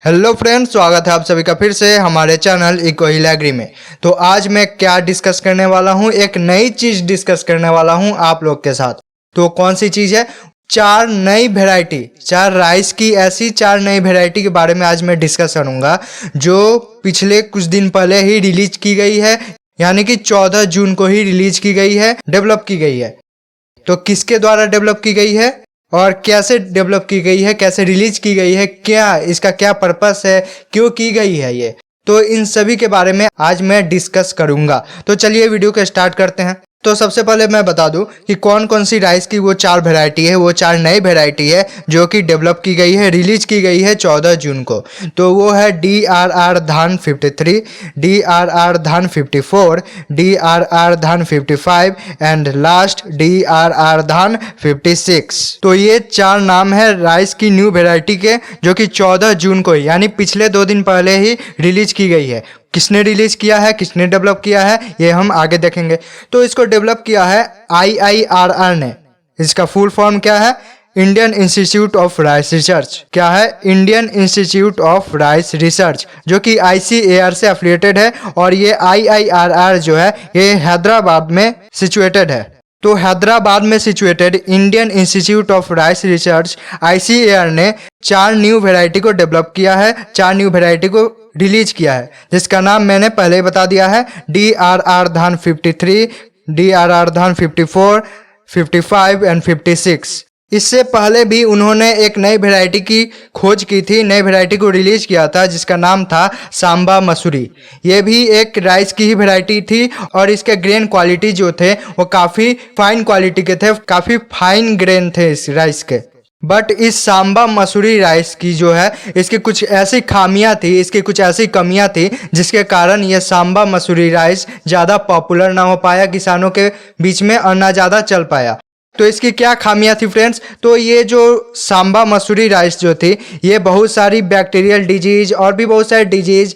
Hello friends, स्वागत है आप सभी का फिर से हमारे चैनल इकोहिल एग्री में। तो आज मैं क्या डिस्कस करने वाला हूं, एक नई चीज़ डिस्कस करने वाला हूं आप लोग के साथ। तो कौन सी चीज़ है? चार नई वैरायटी, चार राइस की ऐसी चार नई वैरायटी के बारे में आज मैं डिस्कस करूंगा जो पिछले कुछ दिन पहले ही रिलीज की गई है, यानी कि 14 जून को ही रिलीज की गई है, डेवलप की गई है। तो किसके द्वारा डेवलप की गई है और कैसे डेवलप की गई है, कैसे रिलीज की गई है, क्या इसका क्या पर्पस है, क्यों की गई है ये, तो इन सभी के बारे में आज मैं डिस्कस करूंगा। तो चलिए वीडियो को स्टार्ट करते हैं। तो सबसे पहले मैं बता दूं कि कौन कौन सी राइस की वो चार वैरायटी है, वो चार नई वैरायटी है जो कि डेवलप की गई है, रिलीज की गई है 14 जून को। तो वो है DRR धान 53, DRR धान 54, DRR धान 55 एंड लास्ट DRR धान 56। तो ये चार नाम है राइस की न्यू वैरायटी के, जो कि 14 जून को यानी पिछले 2 दिन पहले ही रिलीज की गई है। किसने रिलीज किया है, किसने डेवलप किया है, ये हम आगे देखेंगे। तो इसको डेवलप किया है IIRR ने। इसका फुल फॉर्म क्या है? Indian institute of rice research. क्या है? Indian institute of rice research, जो कि ICAR से एफिलिएटेड है। और ये IIRR जो है ये हैदराबाद में सिचुएटेड है। तो हैदराबाद में situated Indian institute of rice research ICAR ने चार न्यू वैरायटी को डेवलप किया है, चार न्यू वैरायटी को रिलीज किया है, जिसका नाम मैंने पहले ही बता दिया है। DRR धान 53, DRR धान 54, 55 एंड 56। इससे पहले भी उन्होंने एक नई वैरायटी की खोज की थी, नई वैरायटी को रिलीज किया था जिसका नाम था सांबा मसूरी। ये भी एक राइस की ही वैरायटी थी और इसके ग्रेन क्वालिटी जो थे वो काफ़ी फाइन क्वालिटी के थे, काफ़ी फाइन ग्रेन थे इस राइस के। बट इस सांबा मसूरी राइस की जो है इसकी कुछ ऐसी खामियां थी, इसकी कुछ ऐसी कमियां थी जिसके कारण ये सांबा मसूरी राइस ज़्यादा पॉपुलर ना हो पाया किसानों के बीच में और ना ज़्यादा चल पाया। तो इसकी क्या खामियां थी फ्रेंड्स? तो ये जो सांबा मसूरी राइस जो थी ये बहुत सारी बैक्टीरियल डिजीज और भी बहुत सारे डिजीज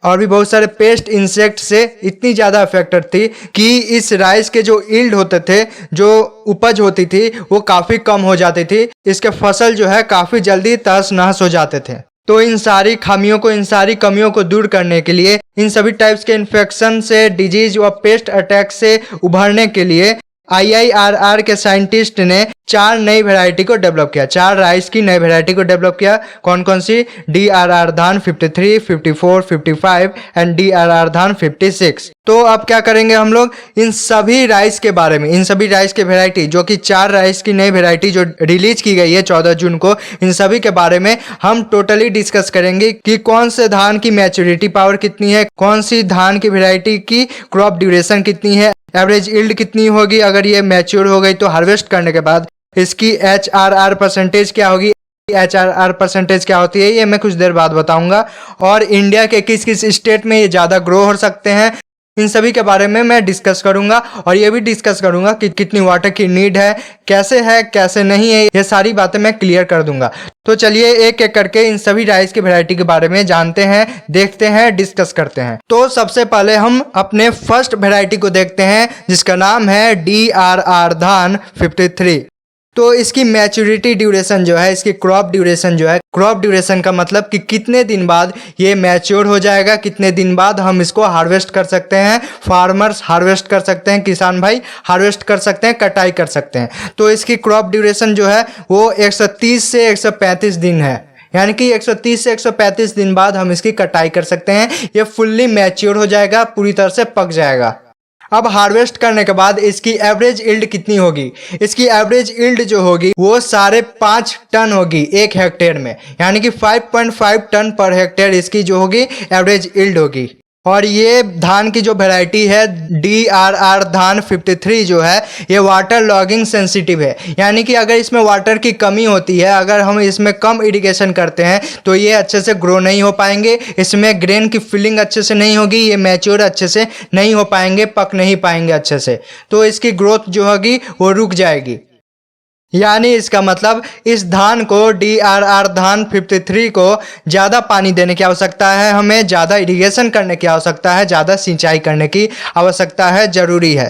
और भी बहुत सारे पेस्ट इंसेक्ट से इतनी ज़्यादा अफेक्टेड थी कि इस राइस के जो ईल्ड होते थे, जो उपज होती थी, वो काफ़ी कम हो जाती थी। इसके फसल जो है काफ़ी जल्दी तहस नहस हो जाते थे। तो इन सारी खामियों को, इन सारी कमियों को दूर करने के लिए, इन सभी टाइप्स के इन्फेक्शन से, डिजीज व पेस्ट अटैक से उभरने के लिए IIRR के साइंटिस्ट ने चार नई वैरायटी को डेवलप किया, चार राइस की नई वैरायटी को डेवलप किया। कौन कौन सी? DRR धान 53, 54, 55 एंड DRR धान 56। तो अब क्या करेंगे हम लोग? इन सभी राइस के बारे में, इन सभी राइस के वैरायटी जो कि चार राइस की नई वैरायटी जो रिलीज की गई है 14 जून को, इन सभी के बारे में हम टोटली डिस्कस करेंगे कि कौन से धान की मैच्योरिटी पावर कितनी है, कौन सी धान की वैरायटी की क्रॉप ड्यूरेशन कितनी है, एवरेज यील्ड कितनी होगी अगर ये मैच्योर हो गई तो हार्वेस्ट करने के बाद, इसकी HRR परसेंटेज क्या होगी, HRR परसेंटेज क्या होती है ये मैं कुछ देर बाद बताऊंगा। और इंडिया के किस किस स्टेट में ये ज़्यादा ग्रो हो सकते हैं, इन सभी के बारे में मैं डिस्कस करूंगा। और ये भी डिस्कस करूंगा कि कितनी वाटर की नीड है कैसे नहीं है, ये सारी बातें मैं क्लियर कर दूंगा। तो चलिए एक एक करके इन सभी राइस की वैरायटी के बारे में जानते हैं, देखते हैं, डिस्कस करते हैं। तो सबसे पहले हम अपने फर्स्ट वैरायटी को देखते हैं जिसका नाम है DRR धान 53। तो इसकी मैच्योरिटी ड्यूरेशन जो है, इसकी क्रॉप ड्यूरेशन जो है, क्रॉप ड्यूरेशन का मतलब कि कितने दिन बाद ये मैच्योर हो जाएगा, कितने दिन बाद हम इसको हार्वेस्ट कर सकते हैं, फार्मर्स हार्वेस्ट कर सकते हैं, किसान भाई हार्वेस्ट कर सकते हैं, कटाई कर सकते हैं। तो इसकी क्रॉप ड्यूरेशन जो है वो 130 से 135 दिन है, यानी कि 130 से 135 दिन बाद हम इसकी कटाई कर सकते हैं। ये फुल्ली मैच्योर हो जाएगा, पूरी तरह से पक जाएगा। अब हार्वेस्ट करने के बाद इसकी एवरेज यील्ड कितनी होगी? इसकी एवरेज यील्ड जो होगी वो 5.5 टन होगी 1 हेक्टेयर में, यानी कि 5.5 टन पर हेक्टेयर इसकी जो होगी एवरेज यील्ड होगी। और ये धान की जो वैरायटी है DRR धान 53 जो है ये वाटर लॉगिंग सेंसिटिव है, यानी कि अगर इसमें वाटर की कमी होती है, अगर हम इसमें कम इरिगेशन करते हैं तो ये अच्छे से ग्रो नहीं हो पाएंगे, इसमें ग्रेन की फिलिंग अच्छे से नहीं होगी, ये मैच्योर अच्छे से नहीं हो पाएंगे, पक नहीं पाएंगे अच्छे से, तो इसकी ग्रोथ जो होगी वो रुक जाएगी। यानी इसका मतलब इस धान को DRR धान 53 को ज़्यादा पानी देने की आवश्यकता है, हमें ज़्यादा इरिगेशन करने की आवश्यकता है, ज़्यादा सिंचाई करने की आवश्यकता है, ज़रूरी है।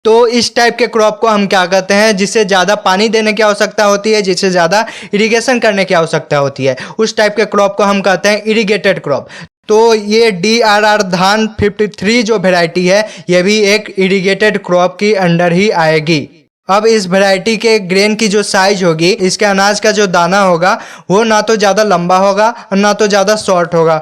तो इस टाइप के क्रॉप को हम क्या कहते हैं, जिससे ज़्यादा पानी देने की आवश्यकता होती है, जिससे ज़्यादा इरिगेशन करने की आवश्यकता होती है, उस टाइप के क्रॉप को हम कहते हैं इरिगेटेड क्रॉप। तो ये DRR धान 53 जो वेराइटी है, ये भी एक इरिगेटेड क्रॉप की अंडर ही आएगी। अब इस वैरायटी के ग्रेन की जो साइज होगी, इसके अनाज का जो दाना होगा, वो ना तो ज़्यादा लंबा होगा और ना तो ज़्यादा शॉर्ट होगा।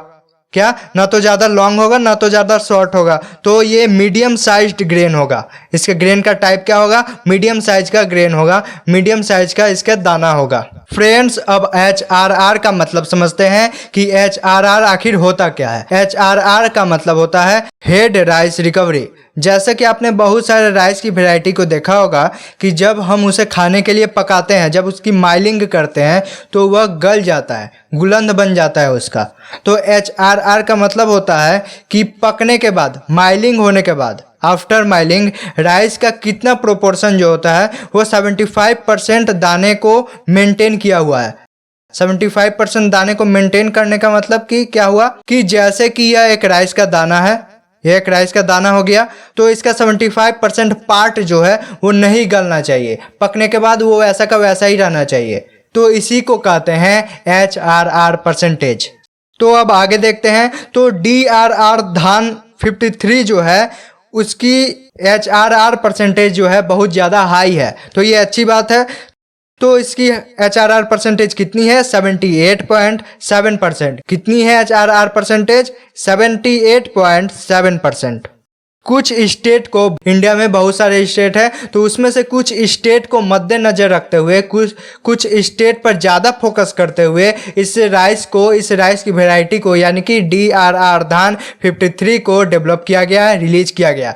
क्या? ना तो ज़्यादा लॉन्ग होगा ना तो ज़्यादा शॉर्ट होगा। तो ये मीडियम साइज्ड ग्रेन होगा। इसके ग्रेन का टाइप क्या होगा? मीडियम साइज का ग्रेन होगा, मीडियम साइज का इसका दाना होगा। फ्रेंड्स, अब HRR का मतलब समझते हैं कि HRR आखिर होता क्या है। HRR का मतलब होता है हेड राइस रिकवरी। जैसे कि आपने बहुत सारे राइस की वैरायटी को देखा होगा कि जब हम उसे खाने के लिए पकाते हैं, जब उसकी माइलिंग करते हैं तो वह गल जाता है, गुलंद बन जाता है उसका। तो HRR का मतलब होता है कि पकने के बाद, माइलिंग होने के बाद, आफ्टर माइलिंग राइस का कितना प्रोपोर्शन जो होता है वो 75% दाने को मेंटेन किया हुआ है। 75% दाने को मेंटेन करने का मतलब कि क्या हुआ कि जैसे कि यह एक राइस का दाना है, यह एक राइस का दाना हो गया, तो इसका 75% पार्ट जो है वो नहीं गलना चाहिए, पकने के बाद वो वैसा का वैसा ही रहना चाहिए। तो इसी को कहते हैं HRR परसेंटेज। तो अब आगे देखते हैं। तो DRR धान 53 जो है उसकी HRR परसेंटेज जो है बहुत ज़्यादा हाई है, तो ये अच्छी बात है। तो इसकी HRR परसेंटेज कितनी है? 78.7%। कितनी है HRR परसेंटेज? 78.7%। कुछ स्टेट को, इंडिया में बहुत सारे स्टेट है, तो उसमें से कुछ स्टेट को मद्देनजर रखते हुए, कुछ स्टेट पर ज़्यादा फोकस करते हुए इस राइस की वैरायटी को यानी कि DRR धान 53 को डेवलप किया गया है, रिलीज किया गया।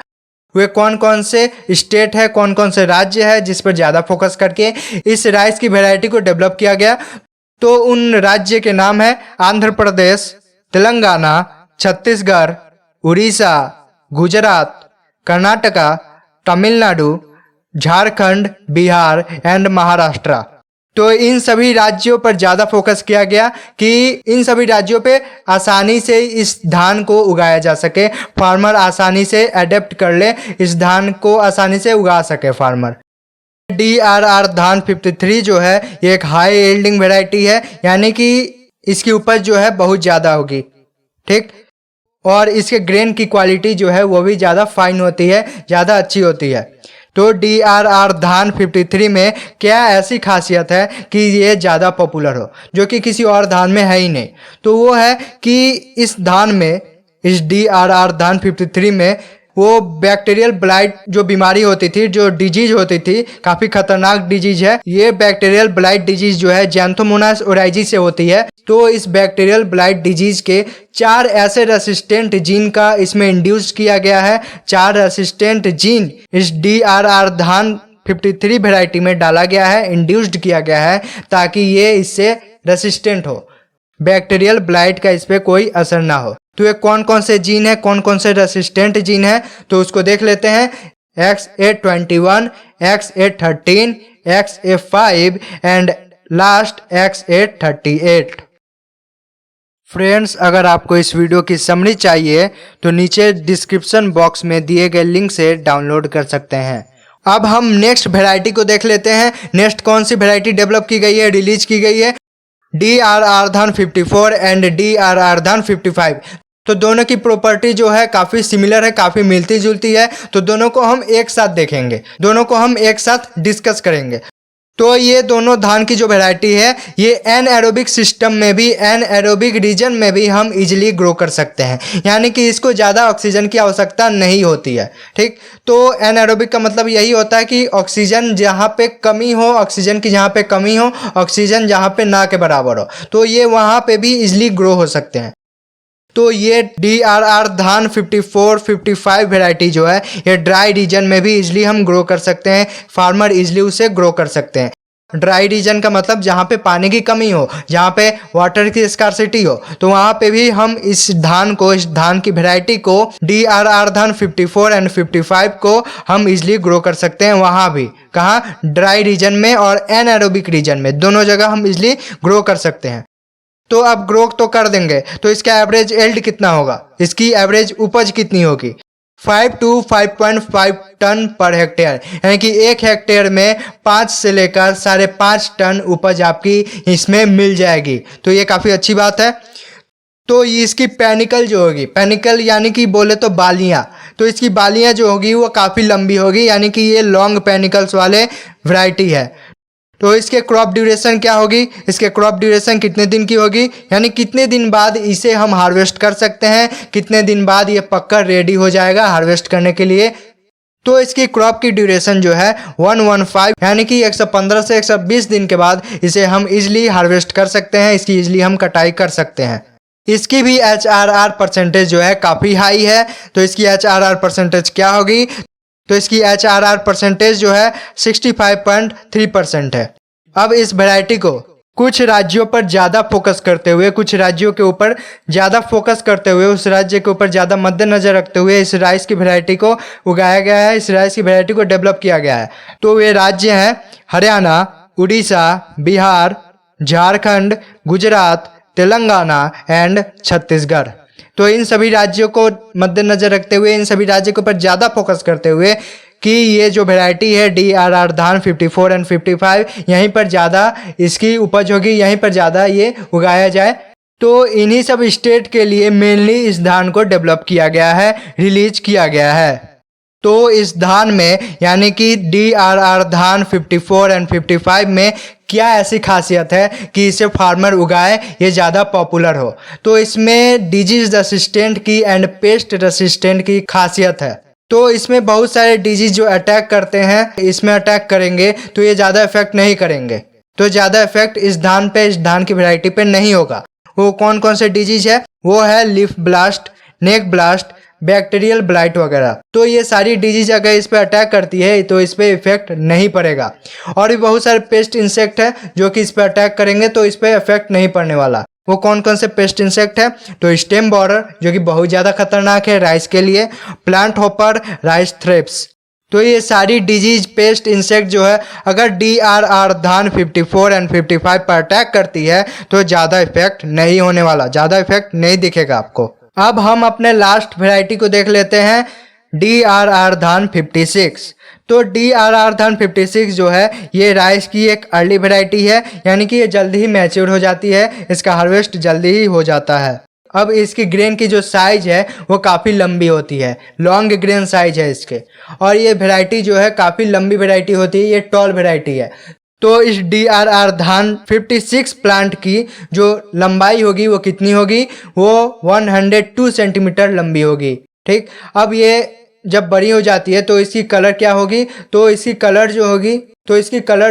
वे कौन कौन से स्टेट है, कौन कौन से राज्य है जिस पर ज़्यादा फोकस करके इस राइस की वैरायटी को डेवलप किया गया? तो उन राज्य के नाम है आंध्र प्रदेश, तेलंगाना, छत्तीसगढ़, उड़ीसा, गुजरात, कर्नाटका, तमिलनाडु, झारखंड, बिहार एंड महाराष्ट्र। तो इन सभी राज्यों पर ज़्यादा फोकस किया गया कि इन सभी राज्यों पे आसानी से इस धान को उगाया जा सके, फार्मर आसानी से अडेप्ट कर ले, इस धान को आसानी से उगा सके फार्मर। DRR धान 53 जो है ये एक हाई यील्डिंग वैरायटी है, यानी कि इसकी उपज जो है बहुत ज़्यादा होगी, ठीक। और इसके ग्रेन की क्वालिटी जो है वो भी ज़्यादा फाइन होती है, ज़्यादा अच्छी होती है। तो DRR धान 53 में क्या ऐसी खासियत है कि ये ज़्यादा पॉपुलर हो, जो कि किसी और धान में है ही नहीं? तो वो है कि इस धान में, इस DRR धान 53 में वो बैक्टीरियल ब्लाइट जो बीमारी होती थी, जो डिजीज होती थी, काफ़ी खतरनाक डिजीज है ये। बैक्टीरियल ब्लाइट डिजीज जो है ज़ैंथोमोनास ओराइजी से होती है। तो इस बैक्टीरियल ब्लाइट डिजीज के 4 ऐसे रेसिस्टेंट जीन का इसमें इंड्यूस किया गया है। 4 रेसिस्टेंट जीन इस DRR धान 53 वैरायटी में डाला गया है, इंड्यूस्ड किया गया है, ताकि ये इससे रेसिस्टेंट हो, बैक्टीरियल ब्लाइट का इस पर कोई असर ना हो। तो ये कौन कौन से जीन है, कौन कौन से रेसिस्टेंट जीन है, तो उसको देख लेते हैं। XA21, XA13, XA5 and last XA38। Friends, अगर आपको इस वीडियो की समरी चाहिए तो नीचे डिस्क्रिप्शन बॉक्स में दिए गए लिंक से डाउनलोड कर सकते हैं। अब हम नेक्स्ट वैरायटी को देख लेते हैं। नेक्स्ट कौन सी वैरायटी डेवलप की गई है, रिलीज की गई है? DRR धान 54 एंड DRR धान 55। तो दोनों की प्रॉपर्टी जो है काफ़ी सिमिलर है, काफ़ी मिलती जुलती है। तो दोनों को हम एक साथ देखेंगे, दोनों को हम एक साथ डिस्कस करेंगे। तो ये दोनों धान की जो वैरायटी है ये एनएरोबिक सिस्टम में भी, एनएरोबिक रीजन में भी हम इजीली ग्रो कर सकते हैं, यानी कि इसको ज़्यादा ऑक्सीजन की आवश्यकता नहीं होती है, ठीक। तो एनएरोबिक का मतलब यही होता है कि ऑक्सीजन जहाँ पे कमी हो, ऑक्सीजन की जहाँ पे कमी हो, ऑक्सीजन जहाँ पे ना के बराबर हो, तो ये वहाँ पे भी इजीली ग्रो हो सकते हैं। तो ये DRR धान 54, 55 वैरायटी जो है ये ड्राई रीजन में भी इजीली हम ग्रो कर सकते हैं, फार्मर इजीली उसे ग्रो कर सकते हैं। ड्राई रीजन का मतलब जहाँ पे पानी की कमी हो, जहाँ पे वाटर की स्कार्सिटी हो, तो वहाँ पे भी हम इस धान की वैरायटी को DRR धान 54 एंड 55 को हम इजीली ग्रो कर सकते हैं। वहाँ भी कहाँ? ड्राई रीजन में और एनएरोबिक रीजन में, दोनों जगह हम इजीली ग्रो कर सकते हैं। तो अब ग्रो तो कर देंगे, तो इसका एवरेज एल्ड कितना होगा, इसकी एवरेज उपज कितनी होगी? 5 to 5.5 टन पर हेक्टेयर, यानी कि 1 हेक्टेयर में 5 से लेकर 5.5 टन उपज आपकी इसमें मिल जाएगी। तो ये काफ़ी अच्छी बात है। तो ये इसकी पेनिकल जो होगी, पेनिकल यानी कि बोले तो बालियाँ, तो इसकी बालियाँ जो होगी वो काफ़ी लंबी होगी, यानी कि ये लॉन्ग पेनिकल्स वाले वैरायटी है। तो इसके क्रॉप ड्यूरेशन क्या होगी, इसके क्रॉप ड्यूरेशन कितने दिन की होगी, यानी कितने दिन बाद इसे हम हार्वेस्ट कर सकते हैं, कितने दिन बाद ये पक्का रेडी हो जाएगा हार्वेस्ट करने के लिए। तो इसकी क्रॉप की ड्यूरेशन जो है 115 यानी कि 115 से 120 दिन के बाद इसे हम इजीली हार्वेस्ट कर सकते हैं, इसकी इजीली हम कटाई कर सकते हैं। इसकी भी HRR परसेंटेज जो है काफ़ी हाई है। तो इसकी HRR परसेंटेज क्या होगी, तो इसकी HRR परसेंटेज जो है 65.3% है। अब इस वैरायटी को कुछ राज्यों पर ज़्यादा फोकस करते हुए, कुछ राज्यों के ऊपर ज़्यादा फोकस करते हुए, उस राज्य के ऊपर ज़्यादा मद्देनज़र रखते हुए इस राइस की वैरायटी को उगाया गया है, इस राइस की वैरायटी को डेवलप किया गया है। तो वे राज्य हैं हरियाणा, उड़ीसा, बिहार, झारखंड, गुजरात, तेलंगाना एंड छत्तीसगढ़। तो इन सभी राज्यों को मद्देनजर रखते हुए, इन सभी राज्यों के ऊपर ज़्यादा फोकस करते हुए कि ये जो वैरायटी है DRR धान 54 एंड 55, यहीं पर ज़्यादा इसकी उपज होगी, यहीं पर ज़्यादा ये उगाया जाए। तो इन्हीं सब स्टेट के लिए मेनली इस धान को डेवलप किया गया है, रिलीज किया गया है। तो इस धान में यानी कि DRR धान 54 एंड 55 में क्या ऐसी खासियत है कि इसे फार्मर उगाए, ये ज़्यादा पॉपुलर हो। तो इसमें डिजीज रेसिस्टेंट की एंड पेस्ट रेसिस्टेंट की खासियत है। तो इसमें बहुत सारे डिजीज जो अटैक करते हैं, इसमें अटैक करेंगे तो ये ज़्यादा इफेक्ट नहीं करेंगे। तो ज़्यादा इफेक्ट इस धान पे, इस धान की वैरायटी पे नहीं होगा। वो कौन कौन से डिजीज है, वो है लीफ ब्लास्ट, नेक ब्लास्ट, बैक्टीरियल ब्लाइट वगैरह। तो ये सारी डिजीज अगर इस पे अटैक करती है तो इस पे इफेक्ट नहीं पड़ेगा। और भी बहुत सारे पेस्ट इंसेक्ट है जो कि इस पे अटैक करेंगे तो इस पे इफेक्ट नहीं पड़ने वाला। वो कौन कौन से पेस्ट इंसेक्ट है, तो स्टेम बॉरर जो कि बहुत ज़्यादा खतरनाक है राइस के लिए, प्लांट हॉपर, राइस थ्रिप्स। तो ये सारी डिजीज पेस्ट इंसेक्ट जो है अगर DRR धान 54 एंड 55 पर अटैक करती है तो ज़्यादा इफेक्ट नहीं होने वाला, ज़्यादा इफेक्ट नहीं दिखेगा आपको। अब हम अपने लास्ट वैरायटी को देख लेते हैं, DRR धान 56। तो DRR धान 56 जो है ये राइस की एक अर्ली वैरायटी है, यानी कि ये जल्दी ही मैच्योर हो जाती है, इसका हार्वेस्ट जल्दी ही हो जाता है। अब इसकी ग्रेन की जो साइज है वो काफ़ी लंबी होती है, लॉन्ग ग्रेन साइज है इसके। और ये वैरायटी जो है काफ़ी लंबी वैरायटी होती है, ये टॉल वैरायटी है। तो इस DRR धान 56 प्लांट की जो लंबाई होगी वो कितनी होगी, वो 102 सेंटीमीटर लंबी होगी। ठीक, अब ये जब बड़ी हो जाती है तो इसकी कलर क्या होगी, तो इसकी कलर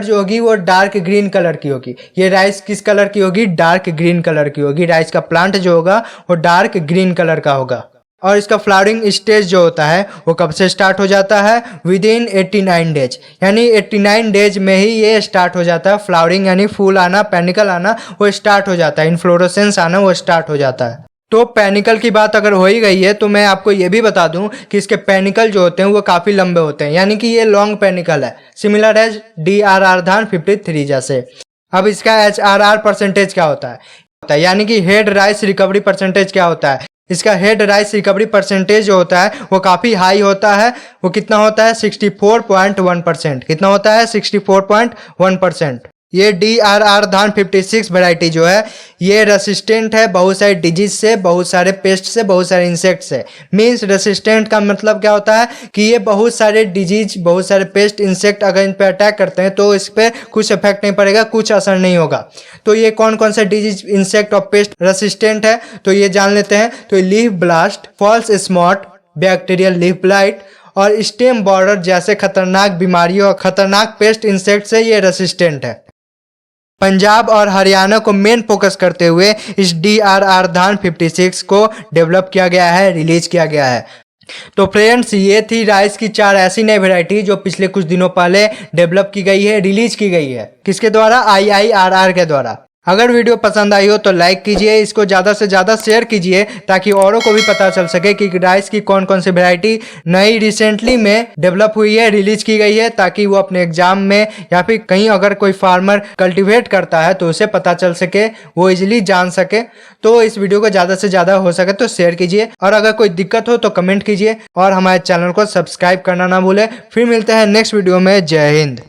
जो होगी वो डार्क ग्रीन कलर की होगी। ये राइस किस कलर की होगी, डार्क ग्रीन कलर की होगी। राइस का प्लांट जो होगा वो डार्क ग्रीन कलर का होगा। और इसका फ्लावरिंग स्टेज जो होता है वो कब से स्टार्ट हो जाता है, विद इन 89 डेज, यानी 89 डेज में ही ये स्टार्ट हो जाता है फ्लावरिंग, यानी फूल आना, पेनिकल आना वो स्टार्ट हो जाता है, इन्फ्लोरेसेंस आना वो स्टार्ट हो जाता है। तो पेनिकल की बात अगर हो ही गई है तो मैं आपको ये भी बता दूं कि इसके पेनिकल जो होते हैं वो काफ़ी लंबे होते हैं, यानी कि ये लॉन्ग पेनिकल है, सिमिलर है DRR धान 53 जैसे। अब इसका HRR परसेंटेज क्या होता है, यानी कि हेड राइस रिकवरी परसेंटेज क्या होता है। इसका हेड राइस रिकवरी परसेंटेज जो होता है वो काफ़ी हाई होता है। वो कितना होता है, 64.1%। कितना होता है, 64.1%। ये DRR धान 56 वैरायटी जो है ये रेसिस्टेंट है बहुत सारे डिजीज से, बहुत सारे पेस्ट से, बहुत सारे इंसेक्ट से। मीन्स रेसिस्टेंट का मतलब क्या होता है कि ये बहुत सारे डिजीज, बहुत सारे पेस्ट इंसेक्ट अगर इन पे अटैक करते हैं तो इस पर कुछ इफेक्ट नहीं पड़ेगा, कुछ असर नहीं होगा। तो ये कौन कौन से डिजीज, इंसेक्ट और पेस्ट रेसिस्टेंट है तो ये जान लेते हैं। तो leaf blast, false spot, bacterial leaf blight और स्टेम बॉर्डर जैसे खतरनाक बीमारियों और खतरनाक पेस्ट इंसेक्ट से ये रेसिस्टेंट है। पंजाब और हरियाणा को मेन फोकस करते हुए इस DRR धान 56 को डेवलप किया गया है, रिलीज किया गया है। तो फ्रेंड्स ये थी राइस की 4 ऐसी नई वैरायटी जो पिछले कुछ दिनों पहले डेवलप की गई है, रिलीज की गई है। किसके द्वारा, IIRR के द्वारा। अगर वीडियो पसंद आई हो तो लाइक कीजिए, इसको ज़्यादा से ज़्यादा शेयर कीजिए ताकि औरों को भी पता चल सके कि राइस की कौन कौन सी वैरायटी नई रिसेंटली में डेवलप हुई है, रिलीज की गई है, ताकि वो अपने एग्जाम में या फिर कहीं अगर कोई फार्मर कल्टीवेट करता है तो उसे पता चल सके, वो इजिली जान सके। तो इस वीडियो को ज़्यादा से ज़्यादा हो सके तो शेयर कीजिए, और अगर कोई दिक्कत हो तो कमेंट कीजिए और हमारे चैनल को सब्सक्राइब करना ना भूलें। फिर मिलते हैं नेक्स्ट वीडियो में। जय हिंद।